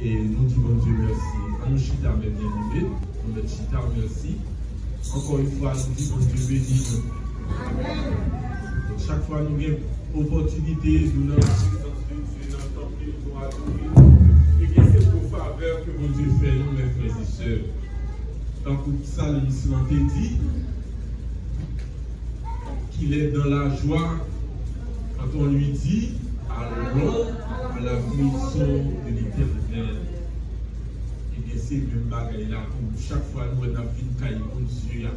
Et nous disons Dieu merci. À nous chita même bien aimé. Nous notre chita merci. Encore une fois, nous disons Dieu béni. Amen. Chaque fois nous avons opportunité de nous présence de Dieu, dans le temple, nous adorer. Et bien c'est pour faveur que mon Dieu fait nous, mes frères et sœurs. Tant que ça, l'émission a dit qu'il est dans la joie quand on lui dit allons à la maison de l'Éternel. Et bien c'est le même bagaille là pour chaque fois nous avons une caille pour Dieu.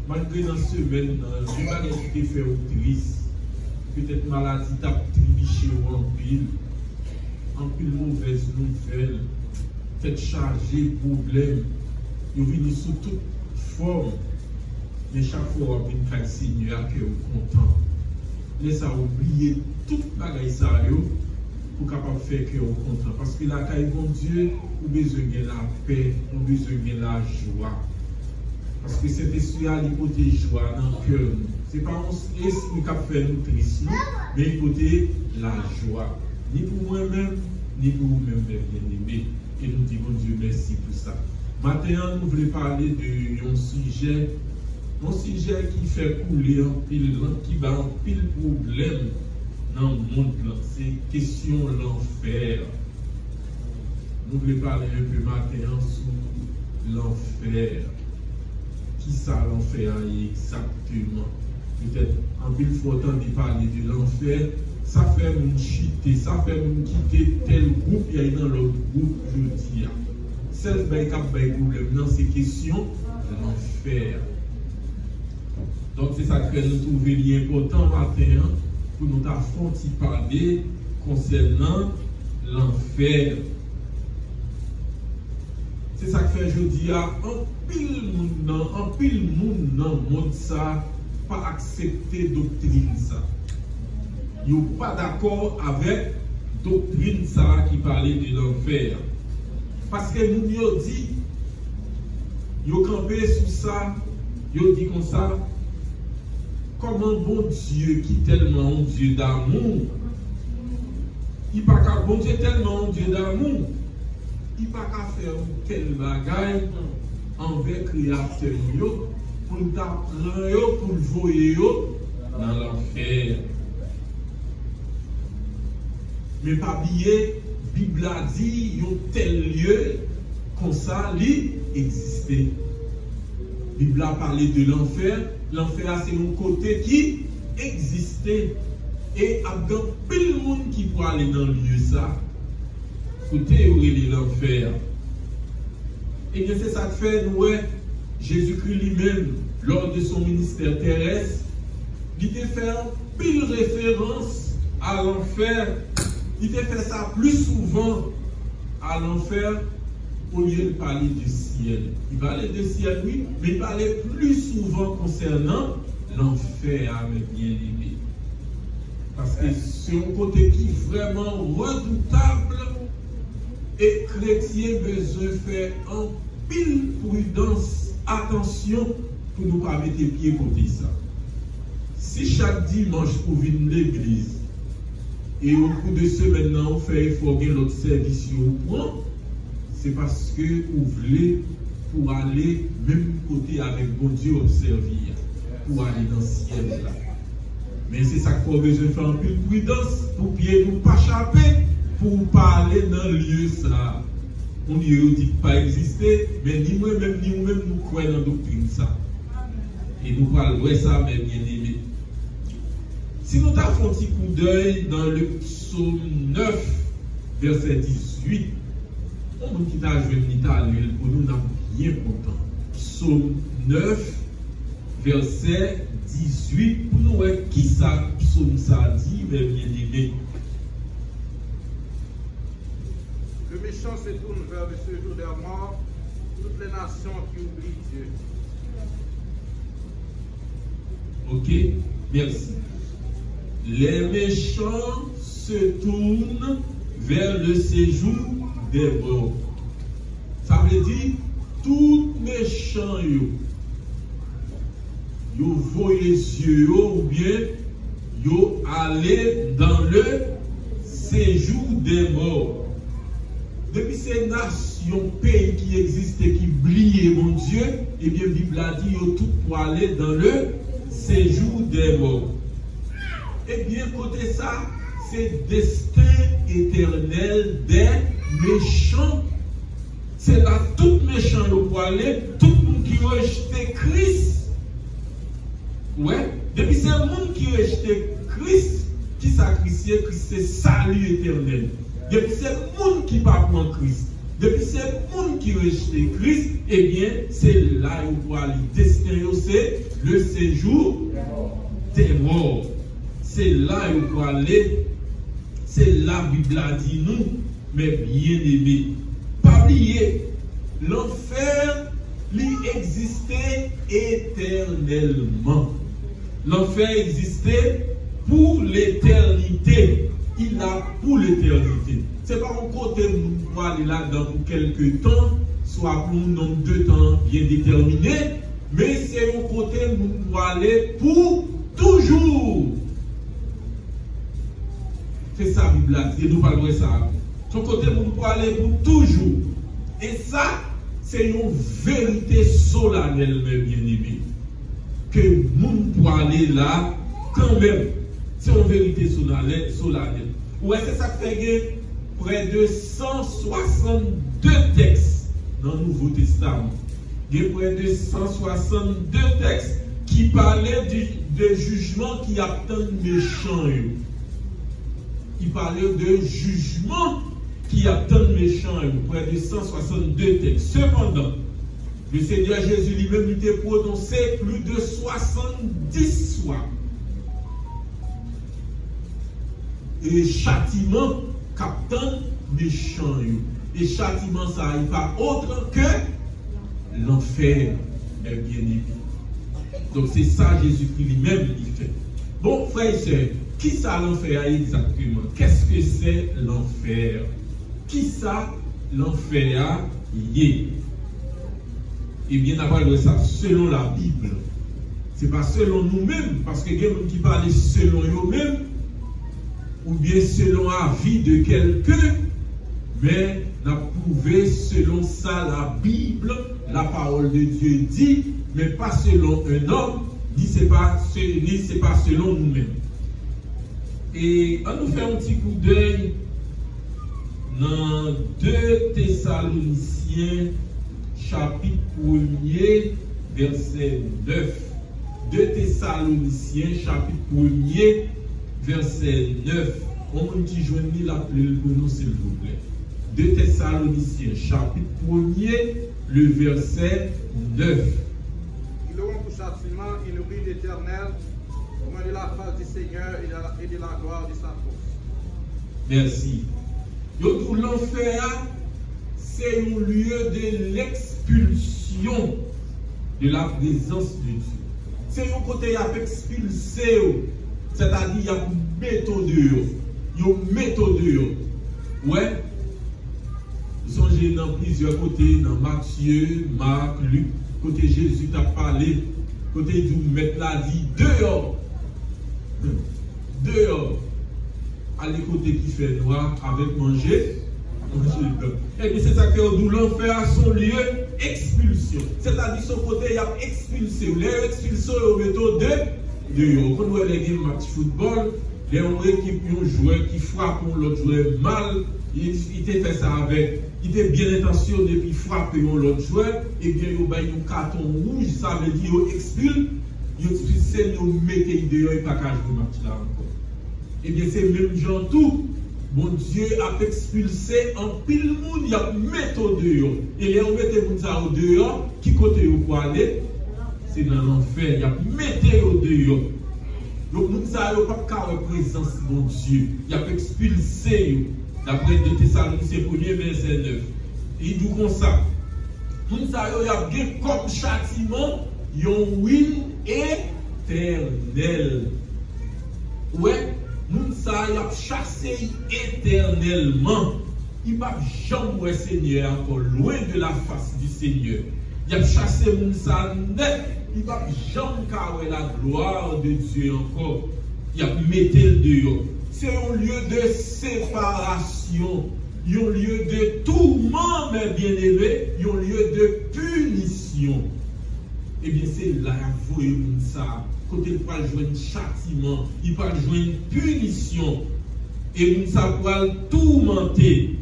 Malgré dans ce semaine, le bagaille qui fait triste, peut-être maladie t'a triché en pile mauvaise nouvelle, peut-être chargé, problème, ils viennent sous toute forme, mais chaque fois on vient faire Seigneur que vous content. Laissez oublier toute bagaille ça pour capable faire que vous content. Parce que la caille bon Dieu, vous besoin de la paix, vous besoin de la joie. Parce que cet esprit a l'hypothèse joie dans le cœur. Ce n'est pas un esprit qui a fait nous triste, mais l'hypothèse la joie. Ni pour moi-même, ni pour vous-même, mes bien-aimés. Et nous disons Dieu merci pour ça. Maintenant, nous voulons parler d'un sujet qui fait couler un pile, qui va un pile problème dans le monde. C'est question de l'enfer. Nous voulons parler un peu maintenant sur l'enfer. Qui ça l'enfer exactement? Peut-être en pile fois de parler de l'enfer, ça fait nous chuter, ça fait nous quitter tel groupe, il y a dans l'autre groupe, je dis. Celle qui a un problème dans ces questions de l'enfer. Donc c'est ça que nous trouvons important matin pour nous affronter parler concernant l'enfer. C'est ça que fait jeudi à un pile monde dans le monde ça pas accepter doctrine ça. Ils n'ont pas d'accord avec doctrine ça qui parlait de l'enfer. Parce que nous nous dit, ils ont campé sur ça, ils ont dit comme ça, comment bon Dieu qui est tellement un Dieu d'amour, il n'est pas qu'un bon Dieu tellement un Dieu d'amour, il n'est pas qu'à faire quel bagaille envers créateur pour nous apprendre, pour le voyer dans l'enfer. Mais pas oublier, la Bible a dit, il y a tel lieu comme ça, il existait. La Bible a parlé de l'enfer. L'enfer, c'est un côté qui existait. Et il y a plein de monde qui peut aller dans le lieu ça. Côté où il est l'enfer. Et bien c'est ça que fait, nous, Jésus-Christ lui-même, lors de son ministère terrestre, il a fait pile référence à l'enfer. Il a fait ça plus souvent à l'enfer au lieu de parler du ciel. Il parlait du ciel, oui, mais il parlait plus souvent concernant l'enfer, mes bien-aimés. Parce que c'est un côté qui est vraiment redoutable et chrétien besoin de faire un pile prudence, attention pour ne pas mettre pied côté ça. Si chaque dimanche vous venez de l'église, et au cours de ce maintenant, on fait effort de l'autre service au point, c'est parce que vous voulez pour aller même côté avec bon Dieu observer, pour aller dans le ciel là. Mais c'est ça qu'il faut besoin de faire un peu de prudence pour ne pas échapper, pour pas aller dans le lieu ça. On ne dit pas exister, mais ni moi-même, ni vous-même, nous croyons dans la doctrine ça. Et nous parlons de ça, mes bien-aimés. Si nous avons un petit coup d'œil dans le psaume 9, verset 18, on nous quitte à jouer pour nous, nous bien content. Psaume 9, verset 18, pour nous, qui ça, psaume ça dit, mes bien-aimés. Le méchant se tourne vers le séjour des morts, toutes les nations qui oublient Dieu. Ok, merci. Les méchants se tournent vers le séjour des morts. Ça veut dire, tout méchant, yo voyez les yeux, ou bien, yo allé dans le séjour des morts. depuis ces nations, pays qui existent et qui brillent, mon Dieu, eh bien, la Bible a dit, tout pour aller dans le séjour des morts. Eh bien, côté ça, c'est destin éternel des méchants. C'est là tout méchant pour aller, tout le monde qui rejette Christ. Ouais, depuis c'est le monde qui rejette Christ, qui sacrifie Christ, c'est salut éternel. Depuis c'est le monde qui part pour Christ. Depuis c'est le monde qui rejette Christ, eh bien, c'est là où pour aller. Destin, c'est le séjour des morts. C'est là où pour aller. C'est là que la Bible a dit nous, mes bien-aimés. Pas oublier, l'enfer, il existait éternellement. L'enfer existait pour l'éternité. Il a pour l'éternité. Ce n'est pas un côté où nous pouvons aller là-dedans pour quelques temps, soit pour un nombre de temps bien déterminé, mais c'est un côté où nous pouvons aller pour toujours. C'est ça la Bible a dit, nous parlons de ça. Son côté où nous pouvons aller pour toujours. Et ça, c'est une vérité solennelle, mes bien-aimés. Que nous pouvons aller là, quand même. C'est une vérité solennelle. Ouais, c'est ça qui fait près de 162 textes dans le Nouveau Testament. Il y a près de 162 textes qui parlaient de jugement qui attendent les méchants. Il parlait de jugement qui attendent les méchants. Près de 162 textes. Cependant, le Seigneur Jésus lui-même était prononcé plus de 70 fois. Et châtiment qu'attend méchant. Et châtiment, ça n'est pas autre que l'enfer, mes bien-aimés. Donc c'est ça Jésus-Christ lui-même il fait. Bon, frères et sœurs, qui ça l'enfer exactement? Qu'est-ce que c'est l'enfer? Qui ça l'enfer y est? Eh bien, on va ça selon la Bible. Ce n'est pas selon nous-mêmes, parce que il y a des gens qui parlent selon eux-mêmes, ou bien selon l'avis de quelqu'un, mais on a prouvé selon ça la Bible, la parole de Dieu dit, mais pas selon un homme, ni c'est pas selon nous-mêmes. Et on nous fait un petit coup d'œil dans 2 Thessaloniciens, chapitre 1er, verset 9. 2 Thessaloniciens, chapitre 1er, verset 9. On me dit, je vais l'appeler pour nous, s'il vous plaît. 2 Thessaloniciens, chapitre 1er, le verset 9. Ils auront pour châtiment une ruine éternelle, au moins de la face du Seigneur et de la gloire de sa force. Merci. Donc, l'enfer, c'est un lieu de l'expulsion de la présence de Dieu. C'est un côté qui a expulsé, c'est-à-dire il y a une méthode. Il y a une méthode. Ouais. Songez dans plusieurs côtés, dans Matthieu, Marc, Luc, côté Jésus t'a parlé, côté du mettre la vie dehors. Dehors. Allez côté qui fait noir avec manger. Et puis c'est ça que l'enfer a son lieu expulsion. C'est-à-dire son côté il a expulsé. Les expulsions au méthode de quand on voit les games match football, les équipes un joueur qui frappe l'autre joueur mal, il t'a fait ça avec, il était bien intentionné puis frappe l'autre joueur, et bien il a un carton rouge, ça veut dire qu'il expulse, il expulse, il met dehors et pas qu'à jouer le match là encore. Et bien c'est même genre tout. Bon Dieu a expulsé en pile monde, il a mis au dehors. Et là, on met les gens au dehors, qui côté où pour aller? C'est dans l'enfer, il a mis au dehors. Donc, nous n'avons pas qu'à la présence de mon Dieu. Il a expulsé, d'après 2 Thessaloniciens 1er verset 9. Et il dit comme ça. Nous savons, il y a bien comme châtiment, il y a une ruine éternelle. Ouais. Nous savons chasser éternellement. Il ne va jamais le Seigneur encore loin de la face du Seigneur. Il a chassé Mounsa net. Il ne va jamais carrer la gloire de Dieu encore. Il a mis le dehors. C'est un lieu de séparation. Un lieu de tout tourment, mes bien-aimés, un lieu de punition. Eh bien, c'est là que vous voyez ça. Quand il va jouer un châtiment, il va jouer une punition. Et ça va le tourmenter.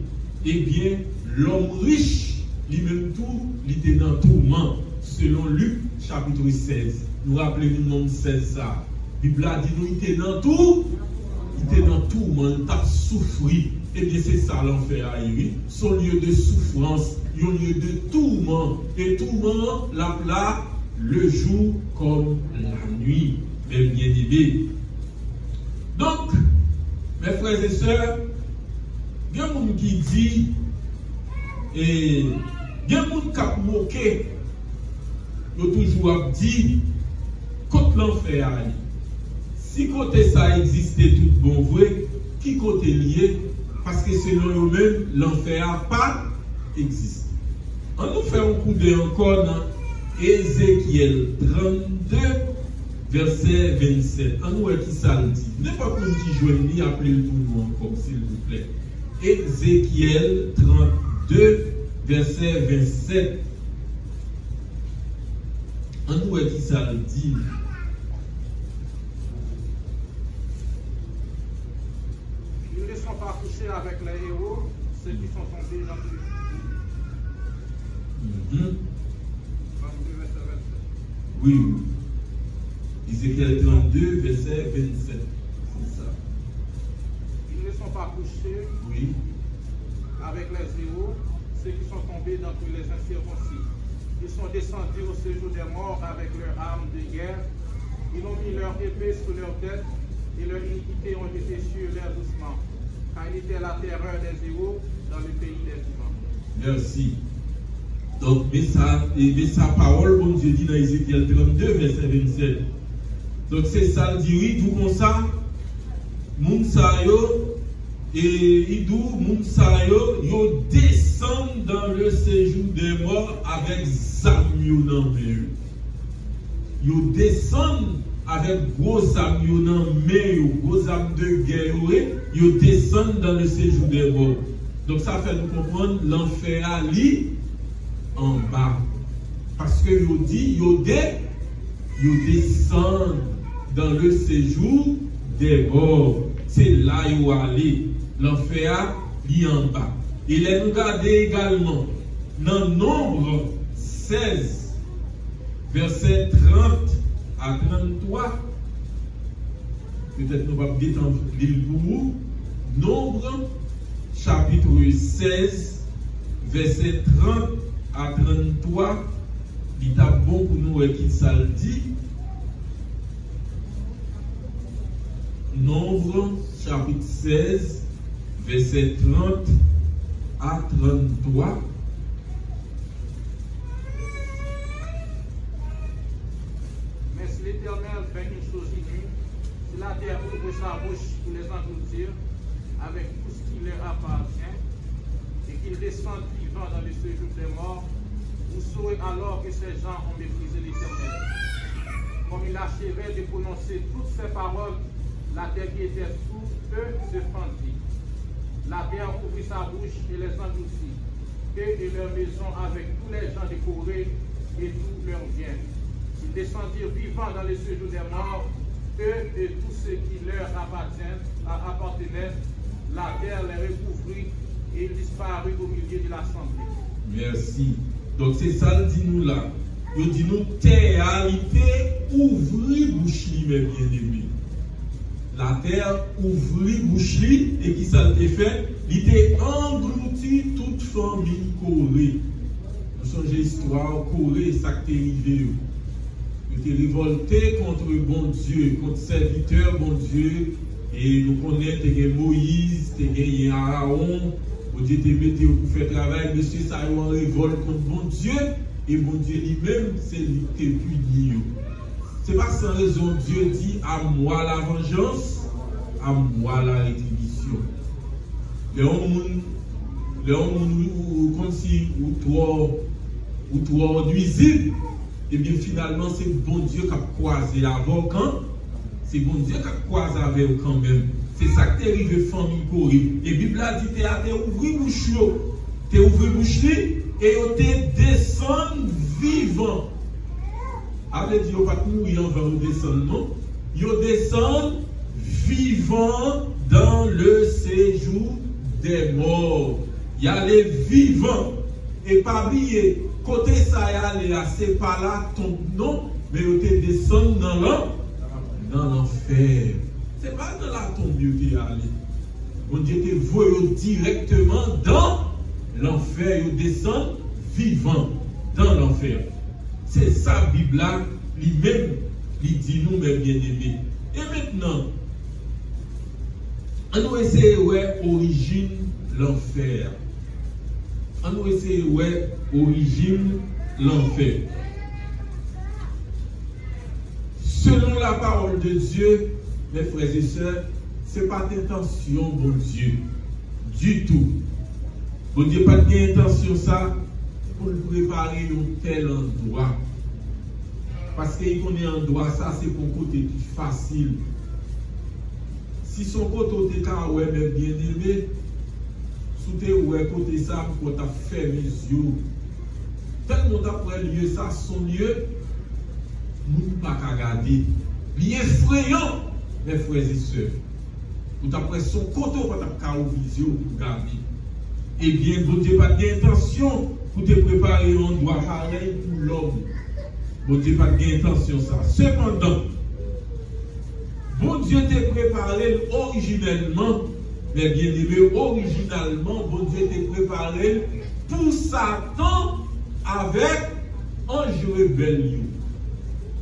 Eh bien, l'homme riche, lui-même tout, il était dans le tourment. Selon Luc, chapitre 16. Nous rappelons le nom 16 ça. La Bible a dit, nous, il était dans tout. Il était dans tout, il a souffri. Eh bien, c'est ça l'enfer à Iri. Son lieu de souffrance, un lieu de tourment. Et tourment, là, le jour comme la nuit. Mes bien-aimés. Donc, mes frères et sœurs, il y a des gens qui disent, et il y a des gens qui ont moqué, ils ont toujours dit, contre l'enfer à Iri. Si côté ça existait tout bon vrai, qui côté lié? Parce que selon eux-mêmes, l'enfer n'a pas existé. On nous fait un coup d'œil encore dans Ézéchiel 32, verset 27. On nous voit qui ça le dit. N'importe qui joue ni appelez-le tout le monde encore, s'il vous plaît. Ézéchiel 32, verset 27. On nous voit qui ça le dit. Ils ne sont pas couchés avec les héros, ceux qui sont tombés dans le Oui. Ézéchiel 32, verset 27. C'est ça. Ils ne sont pas couchés Oui. avec les héros, ceux qui sont tombés dans tous les incirconcis. Ils sont descendus au séjour des morts avec leurs armes de guerre. Ils ont mis leur épée sous leur tête et leurs iniquités ont été sur leurs ossements. Car il était la terreur des héros dans le pays des vivants. Merci. Donc, mais sa parole, bon Dieu dit dans Ézéchiel 32, verset 27. Donc, c'est ça, le dit, oui, tout comme ça, Mounsayo, et Idou, Mounsayo, yo descendent dans le séjour des morts avec Zamio dans le Yo descendent avec gros Zamio dans le gros âme de guerre, yo descendent dans le séjour des morts. Donc, ça fait nous comprendre l'enfer à lui en bas. Parce que yo dit, yo descend dans le séjour des morts. C'est là yo allé. L'enfer li en bas. Il est nous gardé également dans Nombre 16, verset 30 à 33. Peut-être nous va bien lire pour vous. Nombre chapitre 16, verset 30 à 33, il est bon pour nous et qui ça le dit. Nombre chapitre 16, verset 30 à 33. Mais si l'Éternel fait une chose inouïe, si la terre ouvre sa bouche pour les engloutir, avec tout ce qui leur appartient, et qu'ils descendent vivants dans le séjour des morts, vous saurez alors que ces gens ont méprisé l'Éternel. Comme il achevait de prononcer toutes ces paroles, la terre qui était sous eux se fendit. La terre ouvrit sa bouche et les engloutit, eux et leurs maisons avec tous les gens de Corée et tous leurs biens. Ils descendirent vivants dans le séjour des morts, eux et tous ceux qui leur appartenaient. La terre les recouvrit et ils disparut au milieu de l'assemblée. Merci. Donc c'est ça le dit nous là. Il dit nous terre ouvrit bouche mes bien-aimés. La terre ouvrit bouche et qui ça a fait? Il était englouti toute famille Corée. Nous songez l'histoire Corée, ça qui est arrivé. Il était révolté contre bon Dieu, contre serviteur bon Dieu. Et nous connaissons Moïse, Aaron, bon Dieu te mette pour faire travail, monsieur ça a eu en révolte contre bon Dieu, et bon Dieu lui-même, c'est lui qui est puni. C'est pas sans raison, Dieu dit à moi la vengeance, à moi la rétribution. Les hommes, comme si, ou toi nuisible, et bien finalement, c'est bon Dieu qui a croisé avant quand. C'est bon Dieu qui a croisé avec eux quand même. C'est ça qui est arrivé famille Corée. Et la Bible a dit, théâtre ouvri bouche. te ouvre bouche et yo te descend vivant. Avec dit, yo pas mourir avant de descendre, non? Yo descend vivant dans le séjour des morts. Il y a les vivants. Et pas oublier, côté ça y aller là, c'est pas là ton nom, mais yo te descend dans l'enfer. C'est pas dans la tombe yo te allé. Bon Dieu te voit directement dans l'enfer, yo descend vivant dans l'enfer. C'est ça, la Bible, lui-même, lui dit nous, mes bien-aimés. Et maintenant, on va essayer de voir l'origine de l'enfer. On va essayer de voir l'origine de l'enfer. Selon la parole de Dieu, mes frères et sœurs, ce n'est pas d'intention, bon Dieu, du tout. Bon Dieu, pas d'intention ça. Pour nous préparer un tel endroit. Parce qu'il connaît un endroit, ça c'est pour côté plus facile. Si son côté est quand ouais, mais bien aimé, sous tes ouais, côté ça, pour t'as fermé les yeux. Tellement d'après lieu, ça, son lieu, nous ne pouvons pas regarder. Bien effrayant, mes frères et sœurs. Ou d'après son côté, pour t'as vision pour garder. Eh bien, vous n'avez pas d'intention pour te préparer un endroit pareil pour l'homme. Bon Dieu pas d'intention ça. Cependant, bon Dieu t'a préparé originellement, mais bien aimé, originalement, bon Dieu t'a préparé pour Satan avec ange rebelle.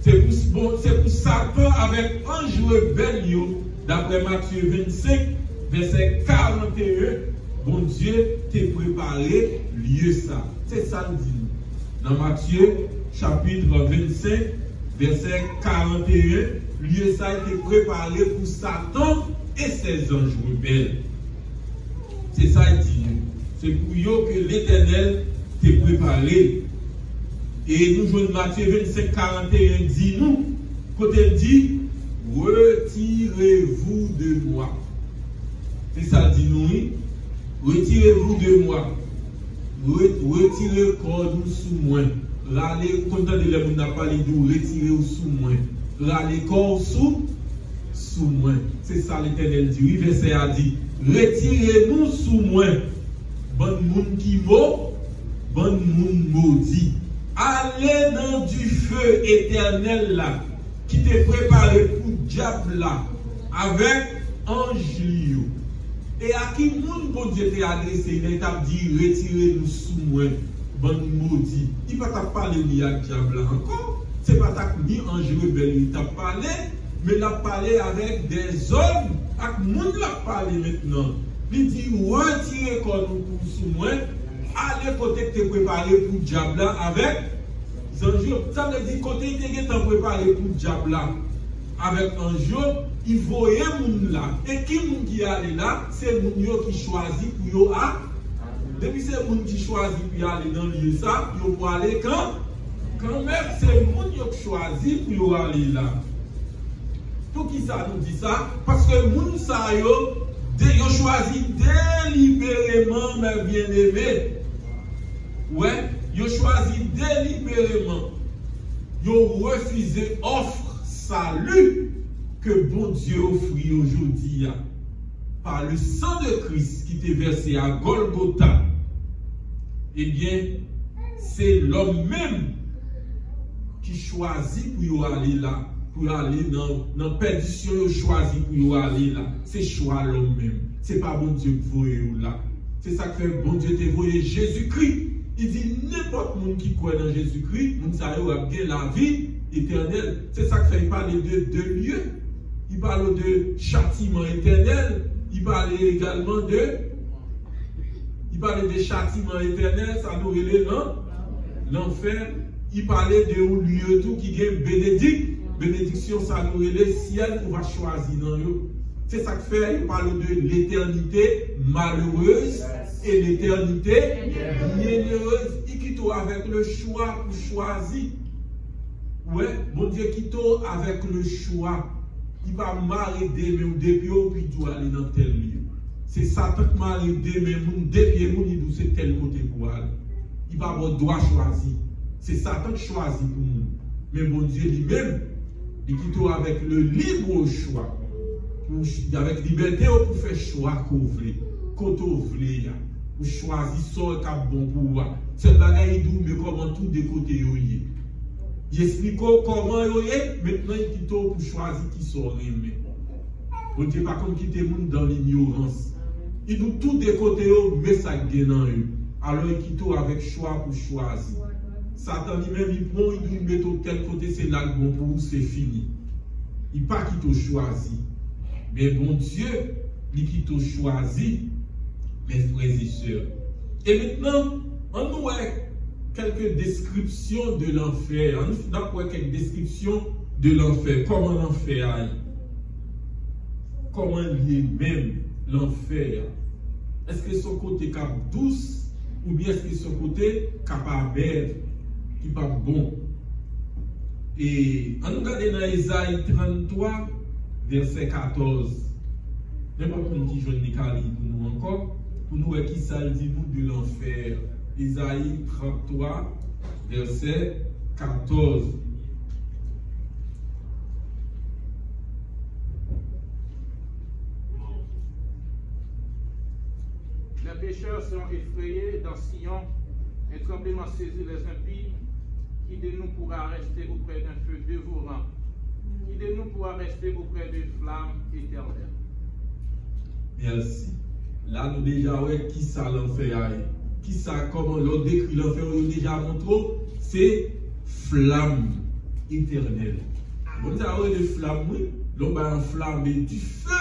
C'est pour Satan avec ange rebelle, d'après Matthieu 25, verset 41. Bon Dieu t'a préparé lieu ça. C'est ça le dit. Dans Matthieu chapitre 25, verset 41, lieu ça a été préparé pour Satan et ses anges rebelles. C'est ça le dit. C'est pour eux que l'Éternel t'a préparé. Et nous jouons Matthieu 25, 41 dit nous, quand elle dit, retirez-vous de moi. C'est ça dit nous. Retirez-vous de moi. Retirez le corps sous moi. Râlez, content de l'air, n'a pas les doux, retirez-vous sous moi. Râlez corps sous moi. C'est ça l'Éternel dit. Oui, verset a dit, retirez-nous sous moi. Bon monde qui mot, bon monde maudit. Allez dans du feu éternel là, qui t'est préparé pour diable là, avec ange. Et à qui monde bon Dieu t'a adressé, il t'a dit retirez-nous sous moi, bon maudit. Il va t'a parlé ni à diable encore. C'est pas ta ni ange rebelle, il t'a parlé, mais il a parlé avec des hommes. À monde l'a parlé maintenant. Il dit retirez nous sous moi, allez côté que t'es préparé pour diable avec ange. Ça veut dire côté il t'es préparé pour diable avec ange. Il voyait moun là. Et qui moun qui allait là, c'est moun yo qui choisit pour yo à. Depuis c'est moun qui choisit pour aller dans le lieu ça, yo pour aller quand même c'est moun yo qui choisit pour yo aller là. Pour qui ça nous dit ça? Parce que moun ça yo choisi délibérément, mes bien-aimés. Ouais, yo choisi délibérément. Yo refusé offre salut que bon Dieu offre aujourd'hui par le sang de Christ qui t'est versé à Golgotha. Eh bien, c'est l'homme même qui choisit pour aller là, pour aller dans la perdition, il choisit pour aller là. C'est choix l'homme même. C'est pas bon Dieu qui voit là. C'est ça que fait bon Dieu t'a voyé Jésus-Christ. Il dit n'importe qui qui croit dans Jésus-Christ, nous savons la vie éternelle. C'est ça que fait parler de deux lieux. Il parle de châtiment éternel. Il parle également de châtiment éternel, ça nous relève l'enfer. Il parlait de un lieu tout qui est bénédict. Bénédiction, ça nous relève ciel qu'on va choisir dans eux. C'est ça que fait, il parle de l'éternité malheureuse et l'éternité bienheureuse. Il quitte avec le choix pour choisir. Ouais, bon Dieu quitte avec le choix. Il va m'arrêter, mais au début, puis doit aller dans tel lieu. c'est Satan qui m'a aidé, mais mon dévié, mon idou, c'est tel côté pour aller. Il va avoir droit choisir. C'est Satan qui choisit pour nous. Mais bon Dieu lui-même, il quitte avec le libre choix. Avec liberté, pour faire choix qu'on veut. Quand on veut, pour choisir ce qui est bon pour vous. C'est le bagage doux, mais comment tout de côté. Il explique comment il est, maintenant il quitte pour choisir qui sort. On ne dit pas comme quitter le monde dans l'ignorance. Il doit tout de côté, mais ça gagne en eux. Alors il quitte avec choix pour choisir. Satan lui-même, il prend, il doit mettre tel côté, c'est là le bon pour vous, c'est fini. Il pas quitte choisi. Mais bon Dieu, il quitte choisi, mes frères et sœurs. Et maintenant, on nous voit quelques descriptions de l'enfer. On nous voit quelques descriptions de l'enfer. Comment l'enfer aille? Comment il est même l'enfer? Est-ce que son côté cap douce ou bien est-ce que son côté cap amer qui pas bon? Et on nous regarde dans Isaïe 33 verset 14. N'importe qui jeune ni pour nous encore pour nous qui ça dit nous de l'enfer. Isaïe 33 verset 14. Les pécheurs seront effrayés dans Sion, un tremblement saisit les impies. Qui de nous pourra rester auprès d'un feu dévorant? Qui de nous pourra rester auprès d'une flamme éternelle? Merci. Là, nous déjà, ouais, qui ça l'enfer? Qui ça, comment l'on décrit l'enfer? On déjà montré, c'est flamme éternelle. Vous avez de flamme, oui, l'on va enflammer du feu.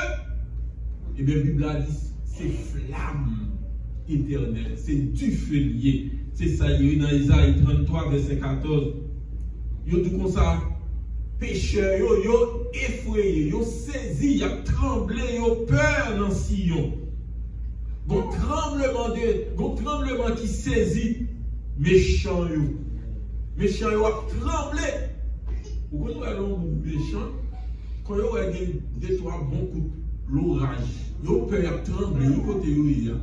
Et bien, la Bible a dit, c'est flamme éternelle, c'est du feu lié. C'est ça, il y a dans Isaïe 33, verset 14. Il y a tout comme ça. Pécheurs, ils ont effrayé, ils ont saisi, ils ont tremblé, ils ont peur dans Sion. Un tremblement qui saisit méchants. Méchants, ils ont tremblé. Vous connaissez l'homme méchant? Quand ils ont des trois bons coups, l'orage, ils ont peur, ils ont tremblé, ils ont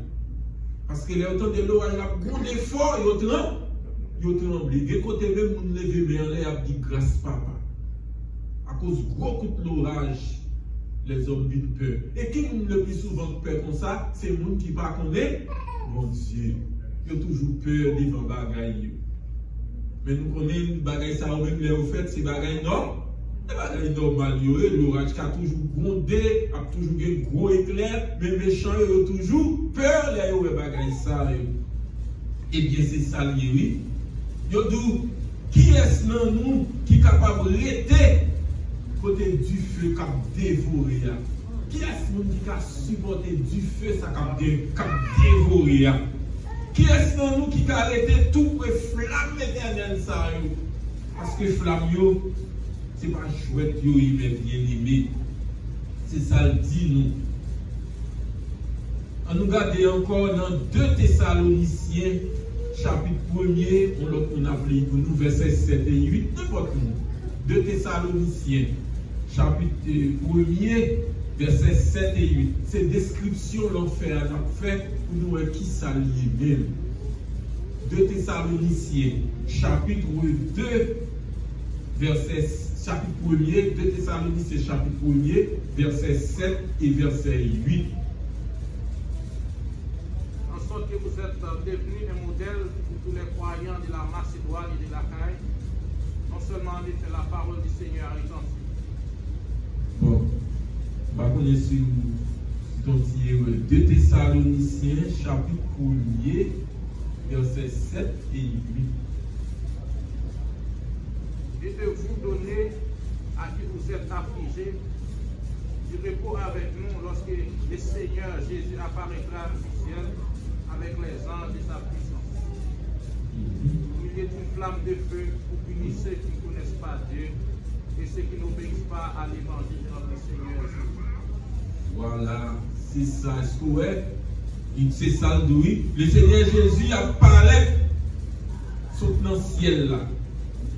parce que les autant de l'orage, il y a beaucoup d'efforts, ils ont tremblé. De côté même, on lève mais en l'air, il dit grâce papa. À cause de gros coups de l'orage, les hommes vivent peur. Et qui nous le plus souvent peur comme ça, c'est les gens qui ne connaissent pas. Mon Dieu, ils ont toujours peur devant les bagailles. Mais nous connaissons les bagailles, ça même les fait, c'est bagailles non. Les bagailles normales, l'orage qui a toujours grondé, a toujours un gros éclair, mais les méchants ont toujours peur de les bagailles ça. Eh bien, c'est ça, oui. Yo dit, qui est-ce dans nous qui est capable de rester côté du feu qui a dévoré? Qui est-ce qui a supporté du feu ça qui a dévoré? Qui est-ce dans nous qui a arrêté tout pour flamme éternelle ça? Parce que flamme, c'est pas chouette, mais bien aimé. C'est ça le dit nous. On nous regarde encore dans 2 Thessaloniciens, chapitre 1er, on appelle pour nous versets 7 et 8, n'importe où. 2 Thessaloniciens, chapitre 1er, versets 7 et 8. C'est description l'enfer a fait pour nous qui s'allie même. 2 Thessaloniciens, chapitre 2, verset chapitre 1er, 2 Thessaloniciens, chapitre 1er, verset 7 et verset 8. En sorte que vous êtes devenus un modèle pour tous les croyants de la Macédoine et de l'Achaïe, non seulement en effet la parole du Seigneur a retenti. Bon, je vais connaître 2 Thessaloniciens, chapitre 1er, verset 7 et 8. Et de vous donner à qui vous êtes affligés du repos avec nous lorsque le Seigneur Jésus apparaîtra du ciel avec les anges de sa puissance. Il est une flamme de feu pour punir ceux qui ne connaissent pas Dieu et ceux qui n'obéissent pas à l'évangile de notre Seigneur Jésus. Voilà, c'est ça. Est-ce que ouais? C'est ça le douille. Le Seigneur Jésus apparaît saute dans le ciel là.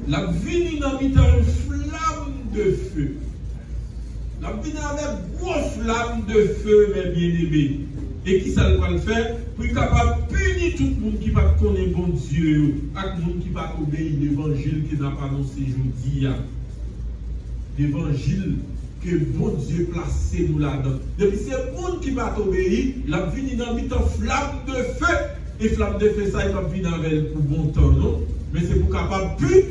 La vie dans une flamme de feu. La vie avec une grosse flamme de feu, mes bien-aimés. Et qui ça va le faire? Pour être capable de punir tout le monde qui ne connaît pas bon Dieu, et tout le monde qui ne va pas obéir l'évangile qui n'a pas annoncé aujourd'hui. L'évangile que bon Dieu placé nous là-dedans. Depuis c'est le monde qui va obéir, la vie dans une flamme de feu. Et flamme de feu, ça, il va venir avec pour bon temps, non? Mais c'est pour capable de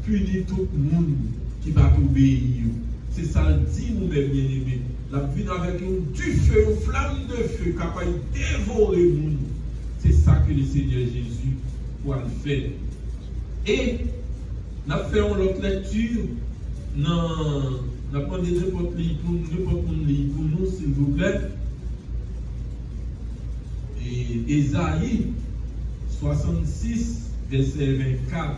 punir tout le monde qui va obéir. C'est ça le dit, nous, mes bien-aimés. La vie avec du feu, une flamme de feu, capable de dévorer le monde. C'est ça que le Seigneur Jésus va le faire. Et nous faisons l'autre lecture. Nous prenons n'importe pour nous, s'il vous plaît. Et Ésaïe 66, verset 24.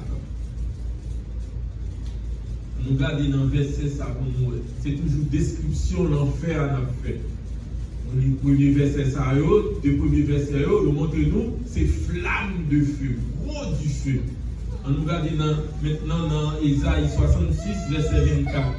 Nous regardons dans le verset, ça pour nous. C'est toujours description de l'enfer à notre fait. On lit le premier verset, ça, le premier verset, nous montre-nous, c'est flamme de feu, gros du feu. On nous regarde maintenant dans Ésaïe 66, verset 24.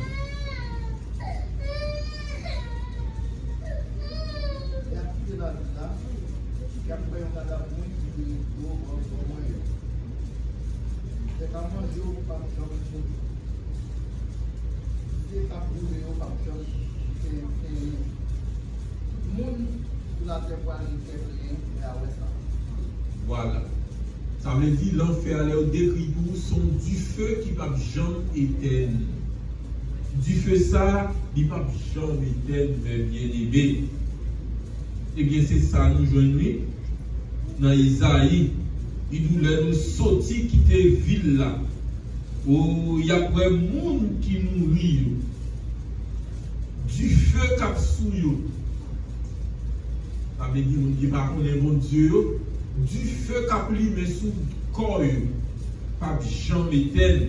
Voilà. Ça veut dire l'enfer, les décrits sont du feu qui va jamais éteindre. Du feu ça, il va jamais éteindre, mais bien aimé. Et bien c'est ça, nous joignons dans Isaïe. Il nous sortir quitter ville là. Où il y a des gens qui mourir. Du feu cap sous yo. Ça veut dire on dit pas qu'on est bon Dieu. Du feu cap li mais sous corps yo. Pas jamais éteindre.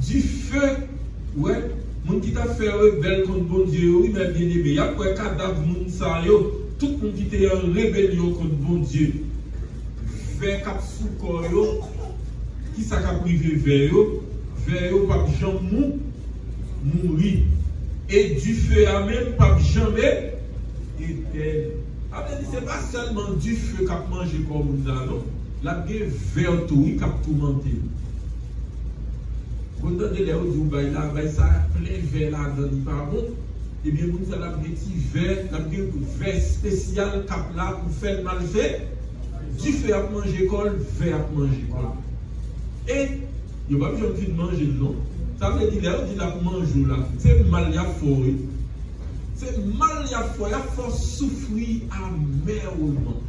Du feu, ouais, moun qui t'a fait rebelle contre bon Dieu, oui, mais bien aimé. Il y a quoi cadavre moun sa yo, tout le monde qui était en rébellion contre bon Dieu. Vers cap sous corps yo, qui ça qu'a privé vers yo, pas jamais mourir. Et du feu à même pas jamais éteindre. C'est pas seulement du feu qu'a mangé comme nous allons. La guerre vers tout, qui a tourmenté. Quand on dit que ça plein verre là-dedans, il pas bon. Eh bien, nous avons un petit verre spécial cap là pour faire le mal fait. Du feu à manger col, verre à manger col. Et il n'y a pas besoin de manger non. Ça veut dire qu'il a manger là. C'est mal il y a forêt. C'est mal il y a forêt. Il faut souffrir amèrement.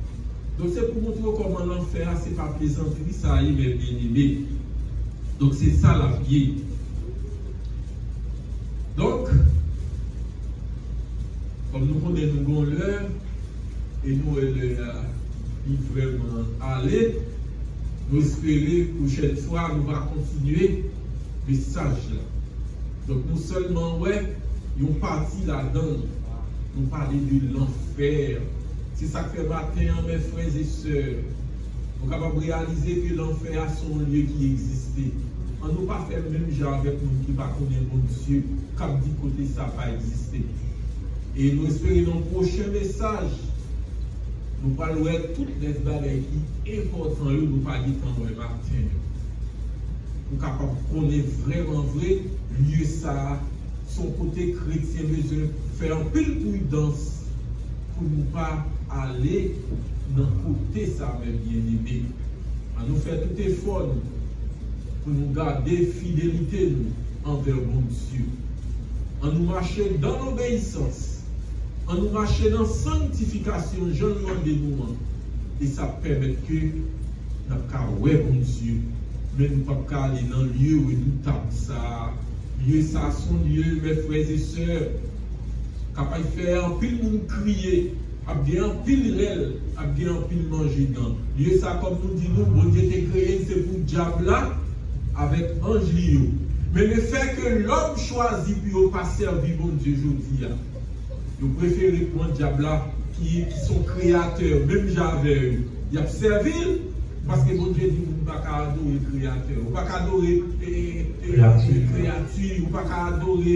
Donc c'est pour montrer comment l'enfer, c'est pas plaisanterie, ça y est, mais bien aimé. Donc c'est ça la vie. Donc, comme nous connaissons l'heure, et nous vraiment aller, nous espérons que prochaine fois nous allons continuer le message là. Donc nous seulement, ouais, nous partis là-dedans, nous parler de l'enfer. C'est ça que fait matin, mes frères et sœurs. Nous sommes capables de réaliser que l'enfer a son lieu qui existait. On ne peut pas faire le même genre avec nous qui ne connaissent pas bon Dieu, comme dit côté ça n'a pas existé. Et nous espérons dans le prochain message, nous parlons de toutes les bagailles qui sont importantes, nous parlons de temps matin. Nous sommes capables de connaître vraiment vrai, lieu ça, son côté chrétien, besoin faire un peu de prudence pour ne pas aller dans le côté ça, mes bien-aimés. On nous fait tout effort pour nous garder fidélité envers bon Dieu. On nous marche dans l'obéissance. On nous marche dans la sanctification, je demande des moments. Et ça permet que nous puissions voir bon Dieu. Mais nous ne pouvons pas aller dans le lieu où nous tapons ça. Lieu ça, son lieu, mes frères et sœurs. Capable de faire un pile monde crier. A bien pile réel, a bien pile manger dans. Lieu ça comme nous disons, bon Dieu t'a créé, c'est pour diable là, avec ange lié. Mais le fait que l'homme choisit pour pas servir bon Dieu aujourd'hui, vous préférez prendre diable là qui sont créateurs, même j'avais il a servi parce que bon Dieu dit vous ne pouvez pas adorer le créateur, vous ne pouvez pas adorer créature, vous ne pouvez pas adorer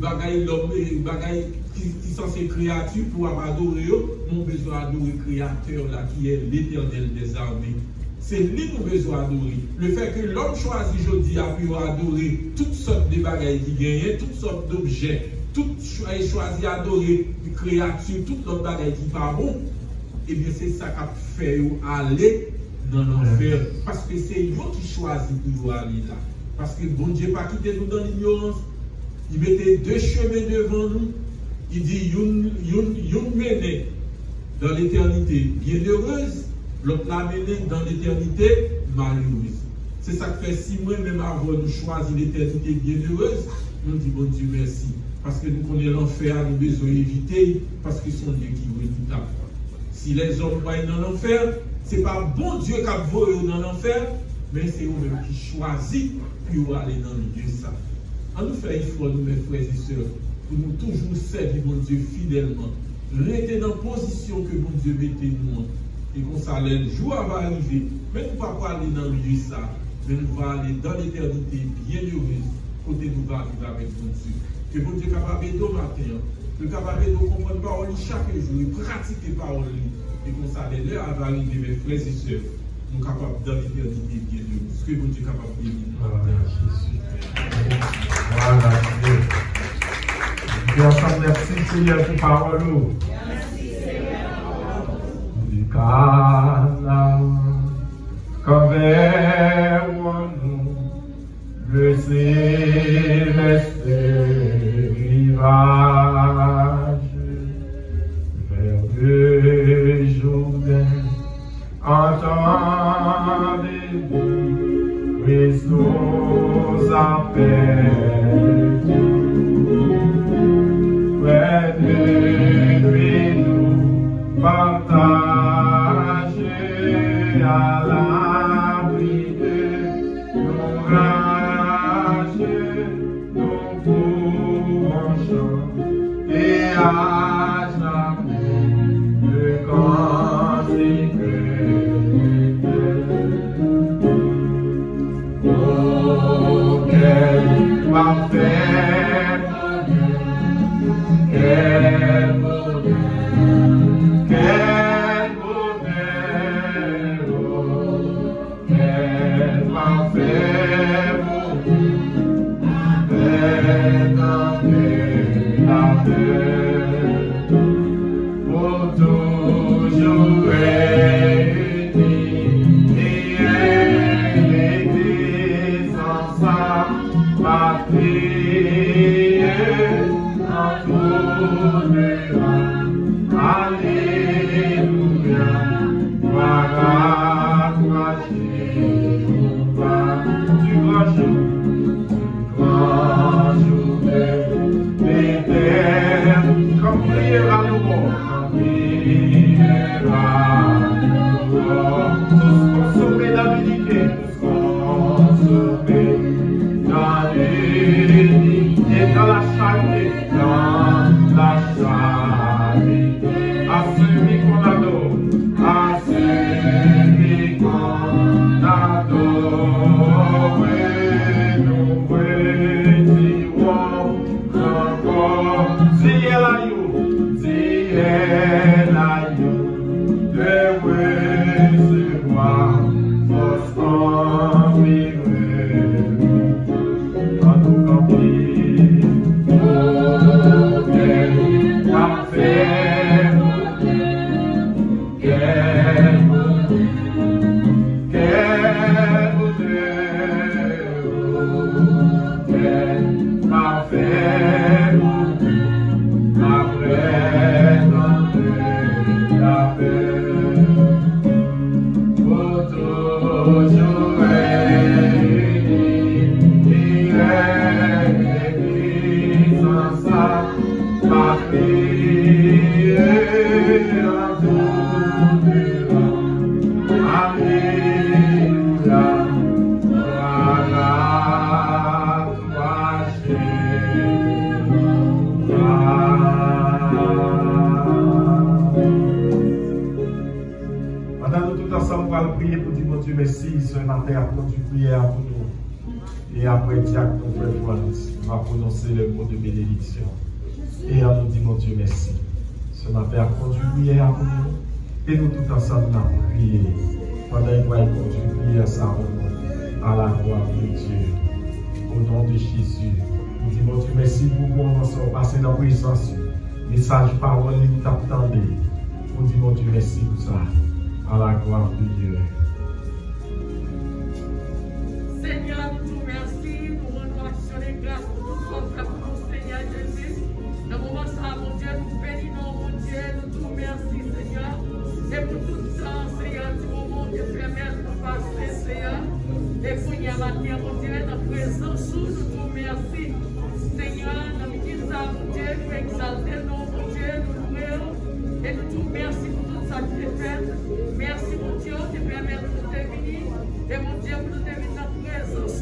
bagaille l'homme, bagaille qui sont ces créatures pour adorer, nous avons besoin d'adorer le Créateur là, qui est l'Éternel des armées. C'est lui que nous avons besoin d'adorer. Le fait que l'homme choisit aujourd'hui à adorer toutes sortes de bagages qui gagnent, toutes sortes d'objets, choisi à adorer les créatures, toutes sortes de bagages qui ne sont pas bon, et bien c'est ça qui a fait aller dans l'enfer. Parce que c'est lui qui choisit pour aller là. Parce que bon Dieu n'a pas quitté nous dans l'ignorance. Il mettait deux chemins devant nous. Il dit, une menée dans l'éternité bienheureuse, l'autre la menée dans l'éternité malheureuse. C'est ça que fait si moi, même avant nous choisir l'éternité bienheureuse, nous disons bon Dieu merci. Parce que nous connaissons l'enfer, nous devons besoin d'éviter, parce que son Dieu qui veut tout à. Si les hommes vont dans l'enfer, ce n'est pas bon Dieu qui a volé dans l'enfer, mais c'est eux-mêmes qui choisissent pour aller dans le Dieu ça. On nous fait une fois, nous, mes frères et sœurs, pour nous toujours servir mon Dieu fidèlement. Rester dans la position que mon Dieu mettait nous. Et qu'on ça, le jour va arriver. Mais nous ne pouvons pas aller dans le lieu ça. Mais nous allons aller dans l'éternité bienheureuse. Côté nous va vivre avec mon Dieu. Que mon Dieu est capable de matin. Que capable de comprendre la parole chaque jour. Et pratiquer la parole. Et qu'on ça, l'heure va arriver, mes frères et sœurs. Nous sommes capables dans l'éternité bienheureuse. Ce que mon Dieu est capable de vivre. Voilà, Dieu. Et ensemble, merci Seigneur pour parole. Merci Seigneur. Du Canaan, quand vers nous, le céleste rivage, vers le Jourdain, entendez-vous, Christ nous appelle. Près de lui nous partager à l'abri de l'orage, nous pouvons chanter à jamais le cantique. Oh, quel parfait quel bonheur, quel bonheur, oh, quel parfait bonheur, la terre, pour toujours réunis, et l'Église en sa patrie. Alléluia, voilà toi Jéhovah, du grand jour de l'éternel, comme priera le monde, tous consommés dans l'unité, tous consommés dans l'unité, dans la charité, dans la charité, à celui qu'on adore, à celui qu'on adore, nous retirons encore, ziel aïe, de recevoir force en miracle, en tout compris. Merci ce matin pour une prière pour nous. Et après, diacre, nous va prononcer le mot de bénédiction. Et on nous dit, mon Dieu, merci. Ce matin, a conduit prière pour nous. Et nous tous ensemble, nous avons prié. Pendant qu'il va conduire prière, ça à la gloire de Dieu. Au nom de Jésus. Nous disons, mon Dieu, merci pour nous passer dans la présence. Message, parole, nous t'attendons. Nous disons, mon Dieu, merci pour ça. À la gloire de Dieu. Seigneur, nous merci pour notre action de grâce pour tout ce qu'on fait pour nous, Seigneur Jésus. Dans le moment ça, mon Dieu, nous bénissons, mon Dieu, nous te remercions, Seigneur. Et pour tout ça, Seigneur, du moment que permet de passer, Seigneur. Et pour y avoir, mon Dieu, notre présence, nous te remercions. Seigneur, nous disons ça, mon Dieu, nous exaltons, mon Dieu, nous louons. Et nous te remercions pour tout ça que tu fait. Merci, mon Dieu, de permettre de nous venir. Et mon Dieu, pour nous venir dans la présence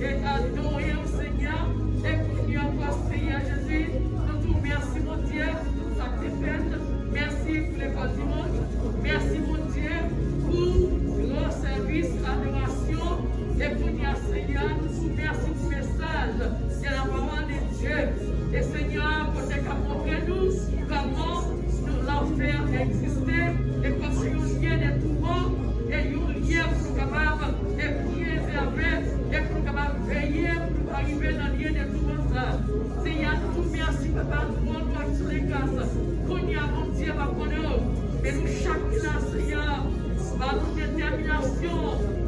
et adorer au Seigneur. Et pour nous encore, Seigneur Jésus, nous te remercions, mon Dieu, pour tout ça que tu fait. Merci pour l'école dimanche. Merci, mon Dieu, pour le service, adoration. Et pour nous, Seigneur, nous te remercions pour le message de la parole de Dieu. Et Seigneur, pour te montrer nous comment l'enfer existait et comme si nous lien de tourment et nous lien pour nous capables de préserver et pour nous capables de veiller pour nous arriver dans le lien de tourment ça. Seigneur, nous te remercions, Papa, pour nous sur les grâces. Qu'on y a, mon Dieu, va connaître. Mais nous, chacun, Seigneur, par notre détermination,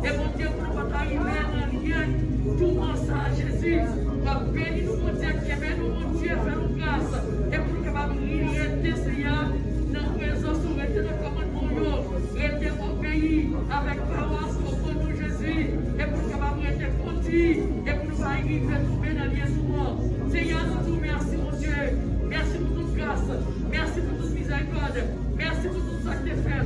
et mon Dieu, pour nous arriver dans le lien de tourment ça, Jésus, va bénir nous, mon Dieu, qui aime nous, mon Dieu, faire nous grâce et pour nous capables de rester, Seigneur. Rester dans le commandement, rester obéi avec parole pour nous, Jésus, et pour nous capables de rester conduits, et pour nous arriver à trouver dans les souvent. Seigneur, nous te remercions, mon Dieu. Merci pour toute grâce, merci pour toute miséricorde, merci pour tout ça que tu as fait.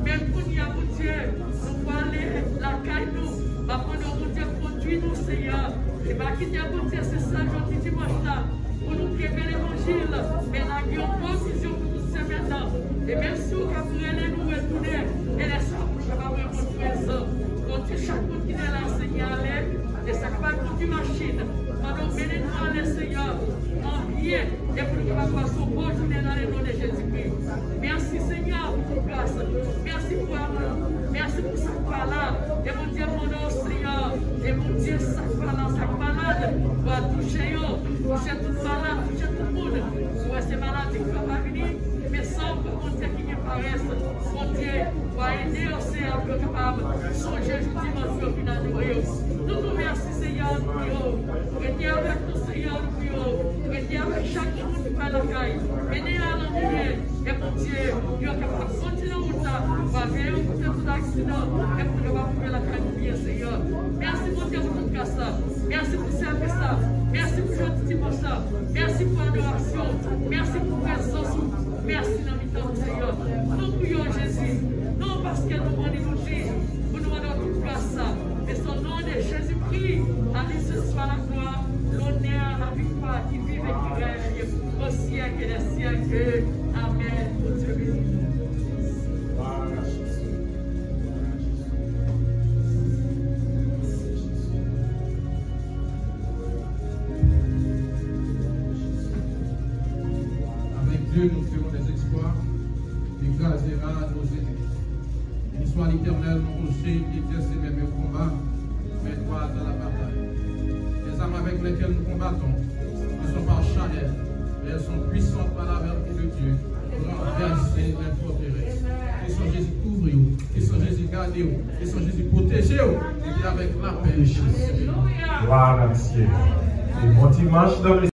Même pour nous, mon Dieu, nous pouvons aller la caille, nous, apprendre, mon Dieu, conduire nous, Seigneur. Et bien, quitter, mon Dieu, c'est ça, aujourd'hui, dimanche là, pour nous créer l'évangile, mais nous avons bonne vision pour nous c'est maintenant. Et même si vous voulez nous retourner, et laissez nous capables de votre présent. Continue chaque monde qui est là, Seigneur, et ça capable de conduire machine. Pendant bénis-nous, allez, Seigneur, en bien, et pour nous capables de passer une bonne journée dans le nom de Jésus-Christ. Merci, Seigneur, pour votre grâce. Merci pour l'amour. Merci pour cette parole. Et mon Dieu, mon nom, Seigneur. Et mon Dieu, cette malade, va toucher eux, toucher tout malade, toucher tout le monde. Pour ces malades qui ne peuvent pas venir. Mais sans que mon Dieu qui me paraisse, mon Dieu va aider aussi à être capable de songer dimanche au final de Dieu. Nous te remercions, Seigneur, nous prions. Restez avec nous, Seigneur, nous prions. Restez avec chaque monde qui fait la caille. Venez à l'ennuyer. Et mon Dieu, nous sommes capables de continuer en route. Va veiller pour tout accident. Et pour nous trouver la caille de bien, Seigneur. Merci, mon Dieu, pour tout grâce. Merci pour servir ça. Merci pour notre dimanche. Merci pour l'adoration. Merci pour la présence. Merci dans le temps, Seigneur. Nous prions Jésus. Non parce que nous rendons Jésus. Nous nous rendons toute grâce. Mais son nom de Jésus-Christ. À lui ce soit la gloire, l'honneur, la victoire qui vive et qui règne au siècle et des siècles. Amen. Pour Dieu béni. Dieu nous ferons des exploits, écrasera nos ennemis. Qu'il soit l'Éternel, mon rocher, qui exerce même au combat, mais toi dans la bataille. Les armes avec lesquelles nous combattons ne sont pas charnelles, mais elles sont puissantes par la vertu de Dieu pour renverser les forteresses. Que son Jésus couvre, que son Jésus garde, que son Jésus protège, et avec la paix de Jésus. Gloire à Dieu. Et bon dimanche dans le